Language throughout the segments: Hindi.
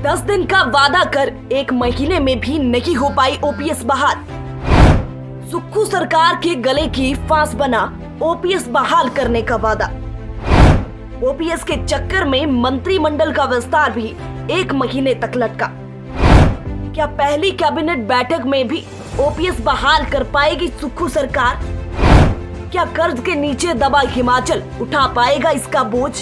10 दिन का वादा कर 1 महीने में भी नहीं हो पाई ओपीएस बहाल। सुक्खू सरकार के गले की फांस बना ओपीएस बहाल करने का वादा। ओपीएस के चक्कर में मंत्रिमंडल का विस्तार भी 1 महीने तक लटका। क्या पहली कैबिनेट बैठक में भी ओपीएस बहाल कर पाएगी सुक्खू सरकार? क्या कर्ज के नीचे दबा हिमाचल उठा पाएगा इसका बोझ?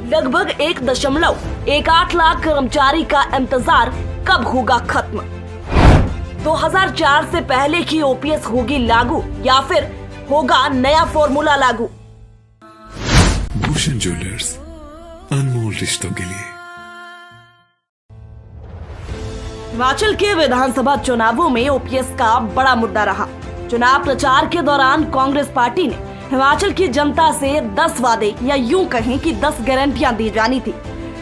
लगभग 1.18 लाख कर्मचारी का इंतजार कब होगा खत्म? 2004 से पहले की ओपीएस होगी लागू या फिर होगा नया फॉर्मूला लागू? भूषण ज्वेलर्स, अनमोल रिश्तों के लिए। हिमाचल के विधानसभा चुनावों में ओपीएस का बड़ा मुद्दा रहा। चुनाव प्रचार के दौरान कांग्रेस पार्टी ने हिमाचल की जनता से 10 वादे या यूं कहें कि 10 गारंटियां दी जानी थी,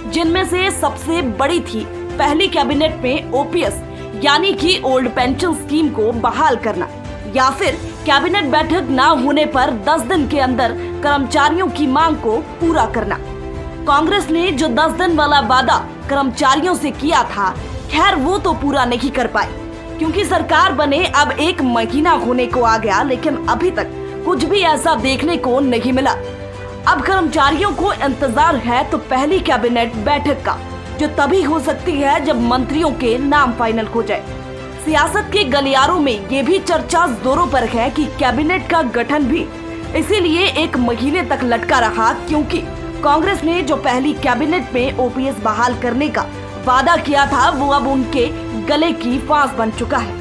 जिनमें से सबसे बड़ी थी पहली कैबिनेट में ओपीएस यानी कि ओल्ड पेंशन स्कीम को बहाल करना, या फिर कैबिनेट बैठक न होने पर 10 दिन के अंदर कर्मचारियों की मांग को पूरा करना। कांग्रेस ने जो 10 दिन वाला वादा कर्मचारियों से किया था, खैर वो तो पूरा नहीं कर पाए, क्योंकि सरकार बने अब 1 महीना होने को आ गया, लेकिन अभी तक कुछ भी ऐसा देखने को नहीं मिला। अब कर्मचारियों को इंतजार है तो पहली कैबिनेट बैठक का, जो तभी हो सकती है जब मंत्रियों के नाम फाइनल हो जाए। सियासत के गलियारों में ये भी चर्चा जोरों पर है कि कैबिनेट का गठन भी इसीलिए 1 महीने तक लटका रहा, क्योंकि कांग्रेस ने जो पहली कैबिनेट में ओपीएस बहाल करने का वादा किया था, वो अब उनके गले की फांस बन चुका है।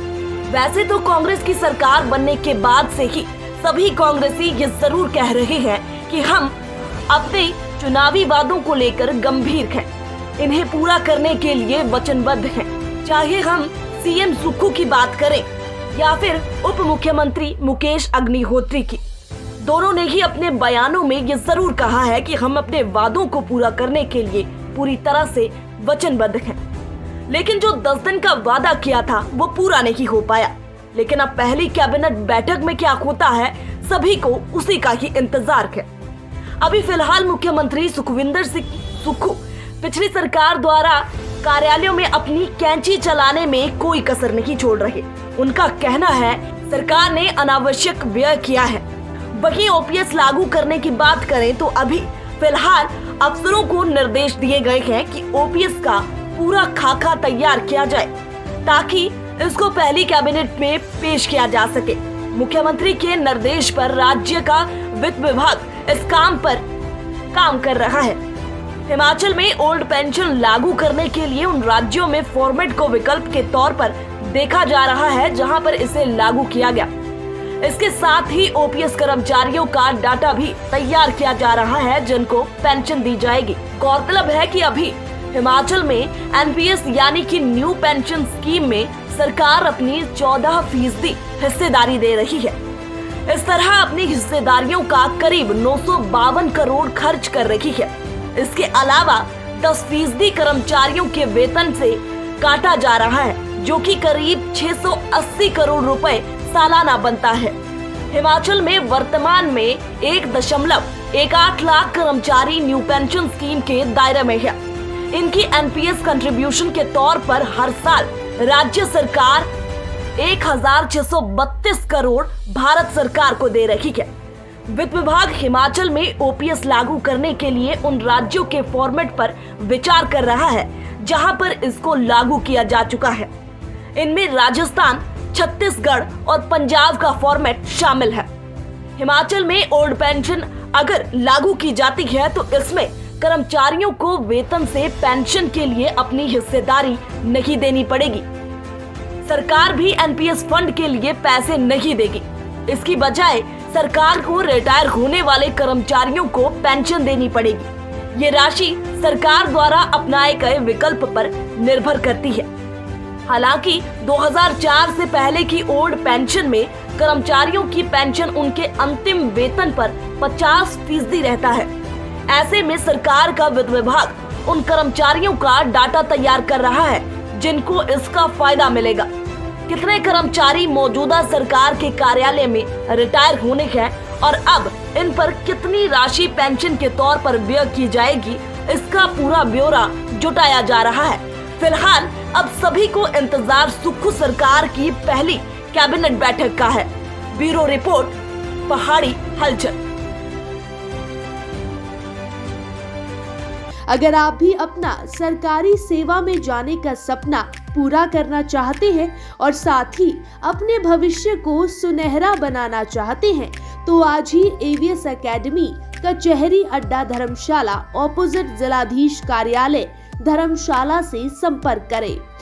वैसे तो कांग्रेस की सरकार बनने के बाद से ही सभी कांग्रेसी ये जरूर कह रहे हैं कि हम अपने चुनावी वादों को लेकर गंभीर हैं, इन्हें पूरा करने के लिए वचनबद्ध हैं। चाहे हम सीएम सुक्खू की बात करें या फिर उप मुख्यमंत्री मुकेश अग्निहोत्री की, दोनों ने ही अपने बयानों में ये जरूर कहा है कि हम अपने वादों को पूरा करने के लिए पूरी तरह से वचनबद्ध हैं। लेकिन जो 10 दिन का वादा किया था वो पूरा नहीं हो पाया। लेकिन अब पहली कैबिनेट बैठक में क्या होता है, सभी को उसी का ही इंतजार है। अभी फिलहाल मुख्यमंत्री सुखविंदर सिंह सुक्खू पिछली सरकार द्वारा कार्यालयों में अपनी कैंची चलाने में कोई कसर नहीं छोड़ रहे। उनका कहना है सरकार ने अनावश्यक व्यय किया है। वहीं ओपीएस लागू करने की बात करें तो अभी फिलहाल अफसरों को निर्देश दिए गए हैं कि ओपीएस का पूरा खाका तैयार किया जाए, ताकि इसको पहली कैबिनेट में पेश किया जा सके। मुख्यमंत्री के निर्देश पर राज्य का वित्त विभाग इस काम पर काम कर रहा है। हिमाचल में ओल्ड पेंशन लागू करने के लिए उन राज्यों में फॉर्मेट को विकल्प के तौर पर देखा जा रहा है जहां पर इसे लागू किया गया। इसके साथ ही ओपीएस कर्मचारियों का डाटा भी तैयार किया जा रहा है, जिनको पेंशन दी जाएगी। गौरतलब है कि अभी हिमाचल में एनपीएस यानी कि न्यू पेंशन स्कीम में सरकार अपनी 14% हिस्सेदारी दे रही है। इस तरह अपनी हिस्सेदारियों का करीब 952 करोड़ खर्च कर रही है। इसके अलावा 10% कर्मचारियों के वेतन से काटा जा रहा है, जो कि करीब 680 करोड़ रुपए सालाना बनता है। हिमाचल में वर्तमान में 1.18 लाख कर्मचारी न्यू पेंशन स्कीम के दायरे में है। इनकी एनपीएस कंट्रीब्यूशन के तौर पर हर साल राज्य सरकार 1632 करोड़ भारत सरकार को दे रही है। वित्त विभाग हिमाचल में ओपीएस लागू करने के लिए उन राज्यों के फॉर्मेट पर विचार कर रहा है जहां पर इसको लागू किया जा चुका है। इनमें राजस्थान, छत्तीसगढ़ और पंजाब का फॉर्मेट शामिल है। हिमाचल में ओल्ड पेंशन अगर लागू की जाती है तो इसमें कर्मचारियों को वेतन से पेंशन के लिए अपनी हिस्सेदारी नहीं देनी पड़ेगी। सरकार भी एनपीएस फंड के लिए पैसे नहीं देगी। इसकी बजाय सरकार को रिटायर होने वाले कर्मचारियों को पेंशन देनी पड़ेगी। ये राशि सरकार द्वारा अपनाए गए विकल्प पर निर्भर करती है। हालांकि 2004 से पहले की ओल्ड पेंशन में कर्मचारियों की पेंशन उनके अंतिम वेतन पर 50% रहता है। ऐसे में सरकार का वित्त विभाग उन कर्मचारियों का डाटा तैयार कर रहा है जिनको इसका फायदा मिलेगा। कितने कर्मचारी मौजूदा सरकार के कार्यालय में रिटायर होने हैं और अब इन पर कितनी राशि पेंशन के तौर पर व्यय की जाएगी, इसका पूरा ब्यौरा जुटाया जा रहा है। फिलहाल अब सभी को इंतजार सुक्खू सरकार की पहली कैबिनेट बैठक का है। ब्यूरो रिपोर्ट, पहाड़ी हलचल। अगर आप भी अपना सरकारी सेवा में जाने का सपना पूरा करना चाहते हैं और साथ ही अपने भविष्य को सुनहरा बनाना चाहते हैं तो आज ही एवीएस एकेडमी कचहरी अड्डा धर्मशाला ऑपोजिट जिलाधीश कार्यालय धर्मशाला से संपर्क करें।